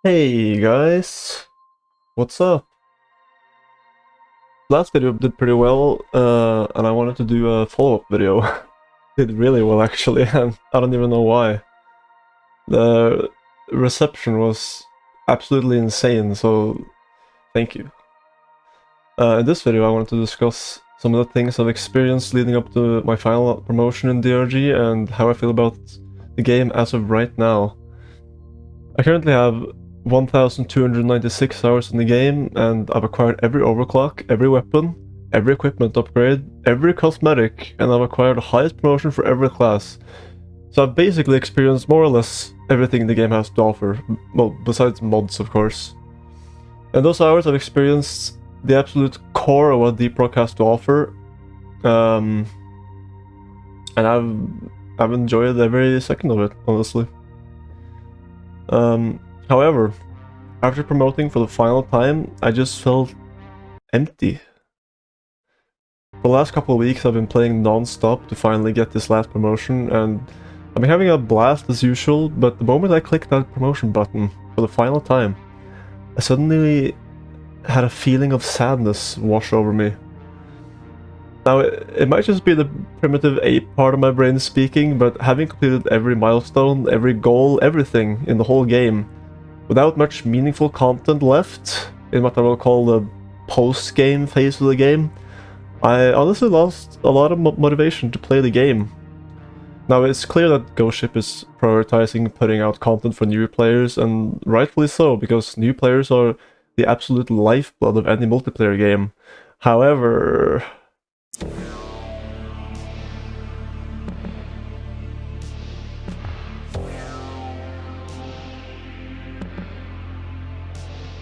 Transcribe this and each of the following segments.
Hey guys, what's up? Last video did pretty well, and I wanted to do a follow-up video. Did really well actually, and I don't even know why. The reception was absolutely insane, so thank you. In this video I wanted to discuss some of the things I've experienced leading up to my final promotion in DRG and how I feel about the game as of right now. I currently have 1,296 hours in the game, and I've acquired every overclock, every weapon, every equipment upgrade, every cosmetic, and I've acquired the highest promotion for every class. So I've basically experienced more or less everything the game has to offer, well, besides mods of course. In those hours I've experienced the absolute core of what Deep Rock has to offer, and I've enjoyed every second of it, honestly. However, after promoting for the final time, I just felt empty. For the last couple of weeks I've been playing non-stop to finally get this last promotion, and I've been having a blast as usual, but the moment I clicked that promotion button for the final time, I suddenly had a feeling of sadness wash over me. Now, it might just be the primitive ape part of my brain speaking, but having completed every milestone, every goal, everything in the whole game, without much meaningful content left in what I will call the post-game phase of the game, I honestly lost a lot of motivation to play the game. Now, it's clear that Ghost Ship is prioritizing putting out content for new players, and rightfully so, because new players are the absolute lifeblood of any multiplayer game. However,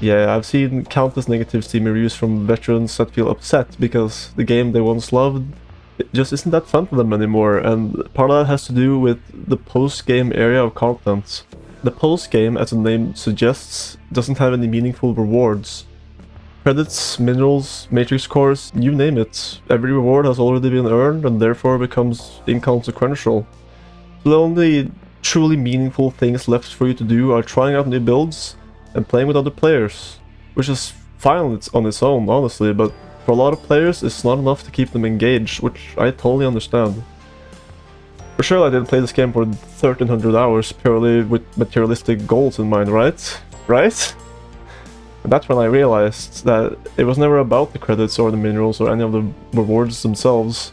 yeah, I've seen countless negative Steam reviews from veterans that feel upset because the game they once loved it just isn't that fun for them anymore, and part of that has to do with the post-game area of content. The post-game, as the name suggests, doesn't have any meaningful rewards. Credits, minerals, matrix cores, you name it, every reward has already been earned and therefore becomes inconsequential. So the only truly meaningful things left for you to do are trying out new builds and playing with other players, which is fine on its own, honestly, but for a lot of players it's not enough to keep them engaged, which I totally understand. For sure I didn't play this game for 1300 hours purely with materialistic goals in mind, right? Right? And that's when I realized that it was never about the credits or the minerals or any of the rewards themselves.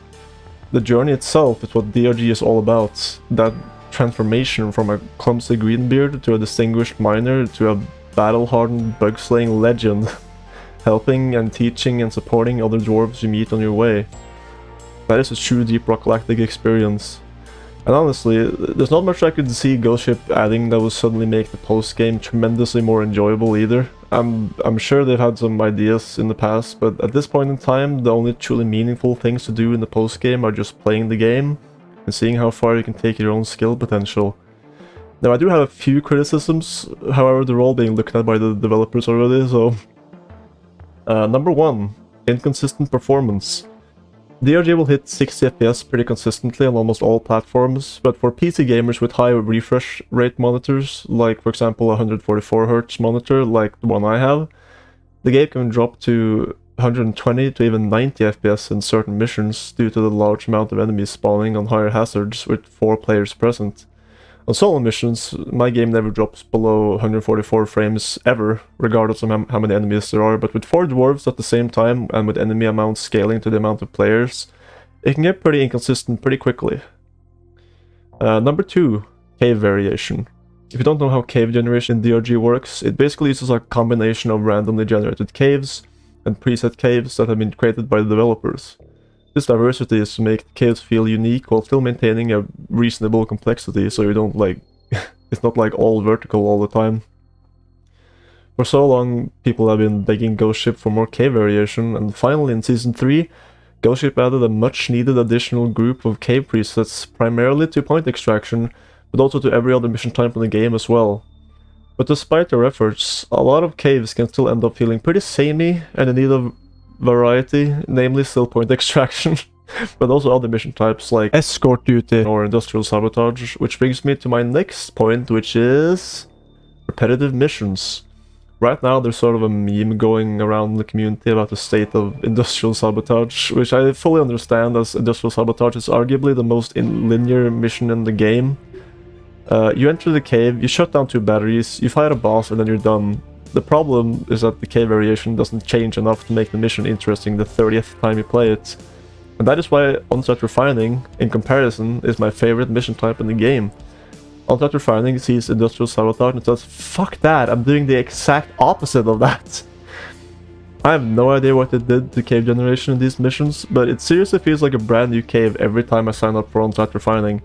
The journey itself is what DRG is all about. That transformation from a clumsy greenbeard to a distinguished miner to a battle-hardened bug-slaying legend, helping and teaching and supporting other dwarves you meet on your way. That is a true Deep Rock Galactic experience. And honestly, there's not much I could see Ghost Ship adding that would suddenly make the post-game tremendously more enjoyable either. I'm sure they've had some ideas in the past, but at this point in time, the only truly meaningful things to do in the post-game are just playing the game and seeing how far you can take your own skill potential. Now, I do have a few criticisms, however, they're all being looked at by the developers already, so... Number 1. Inconsistent performance. DRG will hit 60 FPS pretty consistently on almost all platforms, but for PC gamers with high refresh rate monitors, like for example a 144Hz monitor like the one I have, the game can drop to 120 to even 90 FPS in certain missions due to the large amount of enemies spawning on higher hazards with 4 players present. On solo missions, my game never drops below 144 frames ever, regardless of how many enemies there are, but with 4 dwarves at the same time, and with enemy amounts scaling to the amount of players, it can get pretty inconsistent pretty quickly. Number 2, cave variation. If you don't know how cave generation in DRG works, it basically uses a combination of randomly generated caves and preset caves that have been created by the developers. This diversity is to make the caves feel unique while still maintaining a reasonable complexity, so you don't like... it's not like all vertical all the time. For so long, people have been begging Ghost Ship for more cave variation, and finally in Season 3, Ghost Ship added a much needed additional group of cave presets, primarily to point extraction, but also to every other mission type in the game as well. But despite their efforts, a lot of caves can still end up feeling pretty samey and in need of variety, namely still point extraction, but also other mission types like escort duty or industrial sabotage, which brings me to my next point, which is repetitive missions. Right now there's sort of a meme going around the community about the state of industrial sabotage, which I fully understand, as industrial sabotage is arguably the most linear mission in the game. You enter the cave, you shut down 2 batteries, you fight a boss, and then you're done. The problem is that the cave variation doesn't change enough to make the mission interesting the 30th time you play it. And that is why on-site refining, in comparison, is my favorite mission type in the game. On-site refining sees industrial sabotage and says, fuck that, I'm doing the exact opposite of that. I have no idea what it did to cave generation in these missions, but it seriously feels like a brand new cave every time I sign up for on-site refining.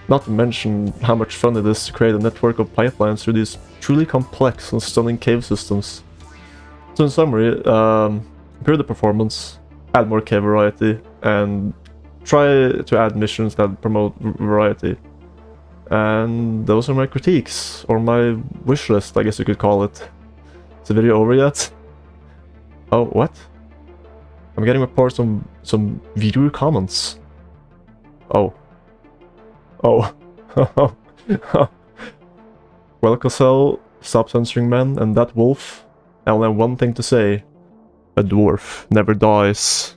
Not to mention how much fun it is to create a network of pipelines through these truly complex and stunning cave systems. So in summary, improve the performance, add more cave variety, and try to add missions that promote variety. And those are my critiques, or my wish list, I guess you could call it. Is the video over yet? Oh, what? I'm getting reports on some viewer comments. Oh. Oh. Well, Cosell, stop censoring men, and that wolf, I only have one thing to say. A dwarf never dies.